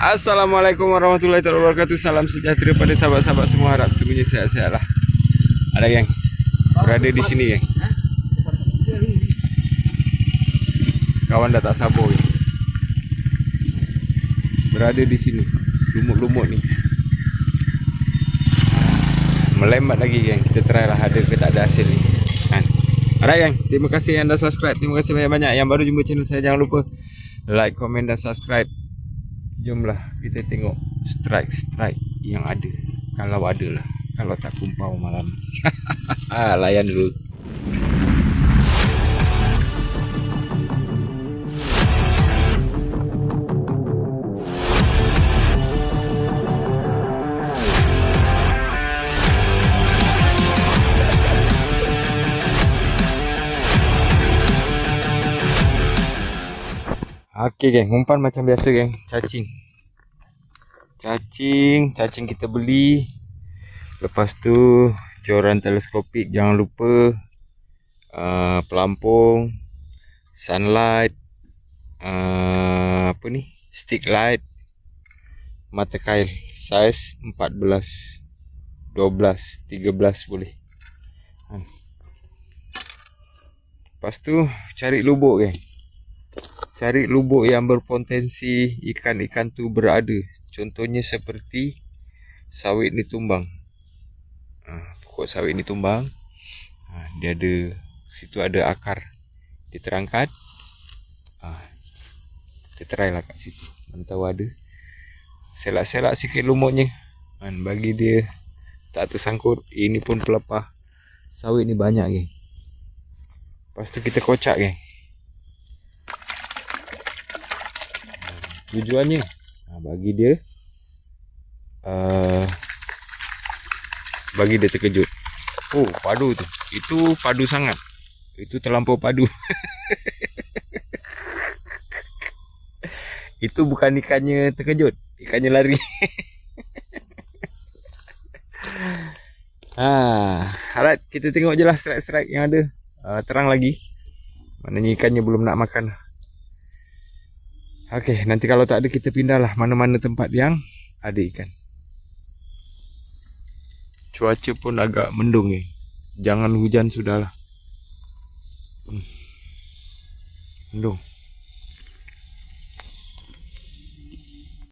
Assalamualaikum warahmatullahi wabarakatuh. Salam sejahtera pada sahabat-sahabat semua. Harap semuanya sehat-sehat lah. Ada geng berada di sini geng. Kawan dah tak sabar geng. Berada di sini. Lumut-lumut ni. Melembat lagi geng. Kita try lah ada ke tak ada hasil ni. Alright geng. Terima kasih yang dah subscribe. Terima kasih banyak-banyak. Yang baru jumpa channel saya, jangan lupa like, komen dan subscribe. Jomlah kita tengok strike yang ada. Kalau ada lah. Kalau tak kumpau malam. Layan dulu. Okey geng, umpan macam biasa geng, cacing kita beli. Lepas tu joran teleskopik, jangan lupa pelampung, sunlight, stick light, mata kail saiz 14, 12, 13 boleh. Lepas tu cari lubuk geng. Cari lubuk yang berpotensi ikan-ikan tu berada. Contohnya seperti sawit ni tumbang. Pokok sawit ni tumbang. Dia ada, situ ada akar. Dia terangkat. Kita try lah kat situ. Mana tahu ada. Selak-selak sikit lumutnya. Bagi dia tak tersangkut. Ini pun pelepah. Sawit ni banyak geng. Lepas tu kita kocak geng. Tujuannya bagi dia terkejut. Oh, padu tu. Itu padu sangat. Itu terlampau padu. Itu bukan ikannya terkejut, ikannya lari. Alright, kita tengok je lah strike-strike yang ada. Terang lagi. Maknanya ikannya belum nak makan. Okey, nanti kalau tak ada kita pindahlah mana-mana tempat yang ada ikan. Cuaca pun agak mendung ni. Jangan hujan sudahlah. Mendung.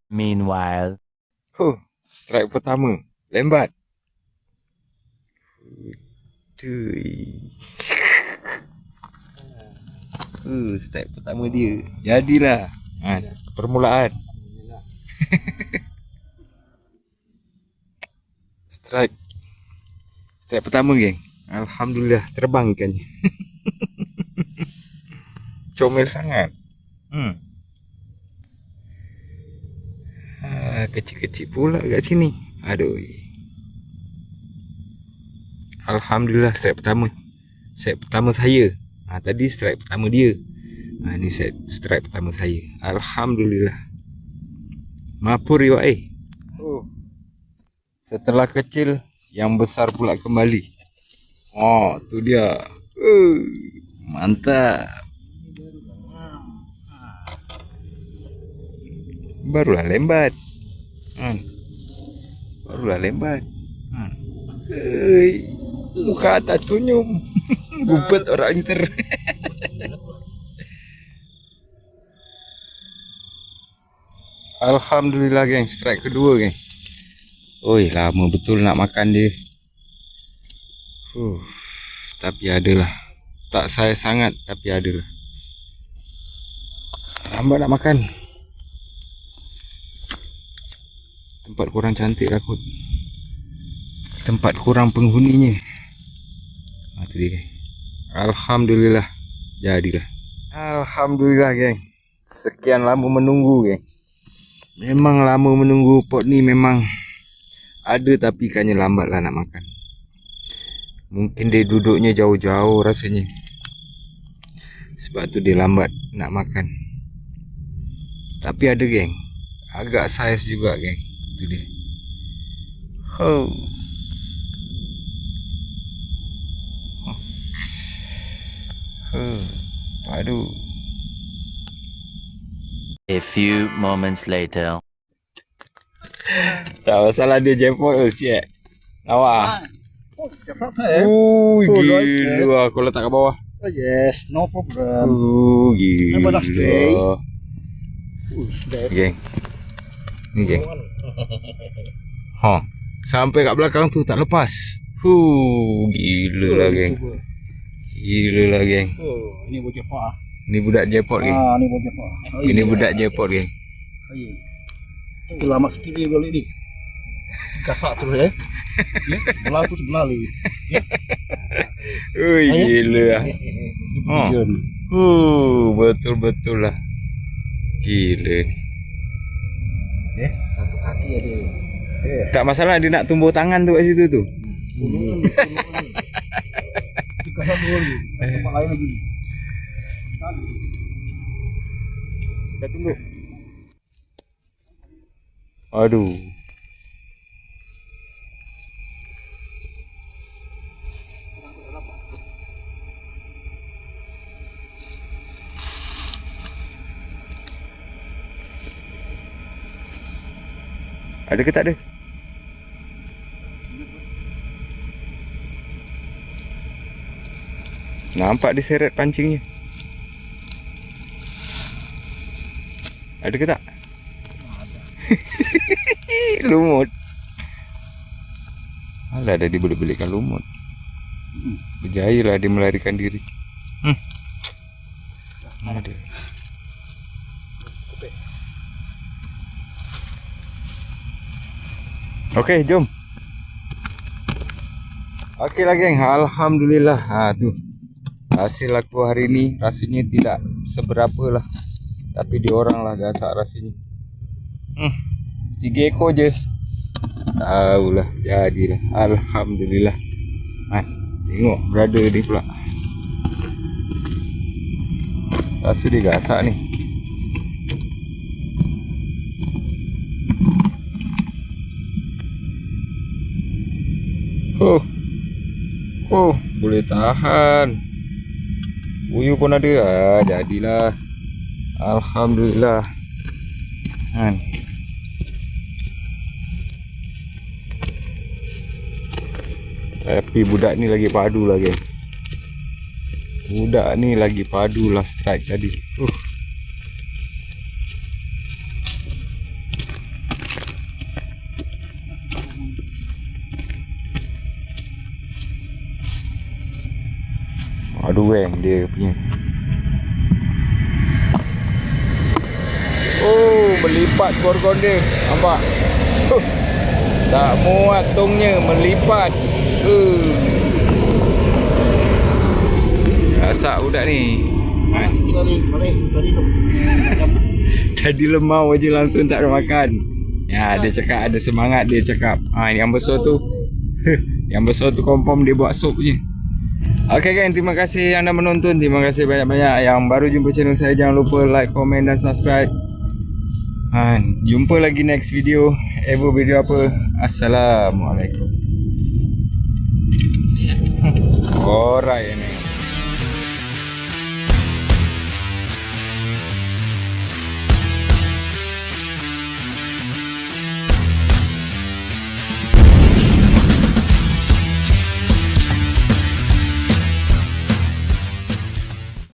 Meanwhile, strike pertama, lembat. Strike pertama dia. Jadilah. Permulaan. Strike pertama geng. Alhamdulillah terbang ikannya. Comel sangat. Kecil-kecil pula kat sini. Aduh. Alhamdulillah strike pertama. Strike pertama saya. Tadi strike pertama dia. Ni strike pertama saya. Alhamdulillah. Mapur yo Setelah kecil, yang besar pula kembali. Tu dia. Mantap. Barulah lembat. Muka atas tunyum. Gubet orang inter. Alhamdulillah geng, strike kedua geng. Lama betul nak makan dia. Tapi adalah. Tak saya sangat, tapi adalah. Lambat nak makan. Tempat kurang cantik lah kot. Tempat kurang penghuninya. Tu dia geng. Alhamdulillah. Jadilah. Alhamdulillah geng. Sekian lama menunggu geng. Memang lama menunggu. Pot ni memang ada tapi ikannya lambat lah nak makan. Mungkin dia duduknya jauh-jauh rasanya. Sebab tu dia lambat nak makan. Tapi ada geng. Agak saiz juga geng. Itu dia. Padu. a few moments later. Tak masalah dia jackpot tu siap. Awak. Oh, jackpot saya. Gila aku letak kat bawah. Oh yes, no problem. Gila. Geng. Ni geng. Ha. Sampai kat belakang tu tak lepas. Gila lah geng. Gila lah geng. Oh, ini buat jackpot. Ni budak jackpot geng. Ni buat jackpot. Ini budak jackpot geng. Itu lama sikit dia balik ni. Kasak terus ya. Belah tu sebelah lagi. Gila lah. Betul-betul lah. Gila ni. Satu kaki ada. Tak masalah dia nak tumbuh tangan tu kat situ tu. Kasak dulu lagi. Tempat lain lagi. Kita tunggu. Aduh. Ada ke tak ada? Nampak diseret pancingnya. Ada ke tak? Lumut. Alah, dah dibelik-belikkan lumut. Berjaya lah dia melarikan diri. Ada. Okey, jom. Okey lah geng, alhamdulillah. Tu. Hasil aku hari ni rasanya tidak seberapa lah. Tapi diorang lah gasak rasanya. 3 ekor je. Tahulah, jadilah. Alhamdulillah. Tengok brother dia pula. Rasa dia gasak ni. Boleh tahan. Uyu pun ada. Jadilah. Alhamdulillah. Tapi budak ni lagi padu lah geng. Budak ni lagi padu lah strike tadi. Aduh geng dia punya. Melipat gorgon dia. Nampak? Tak muat tongnya melipat. Gasak budak ni. Tadi lemau aja langsung tak ada makan. Ya, dia cakap ada semangat dia cakap. Yang besar tu. Yang besar tu confirm dia buat sup je. Okey gang, terima kasih yang dah menonton. Terima kasih banyak-banyak. Yang baru jumpa channel saya, jangan lupa like, komen dan subscribe. Jumpa lagi next video. Video apa? Assalamualaikum. Alright.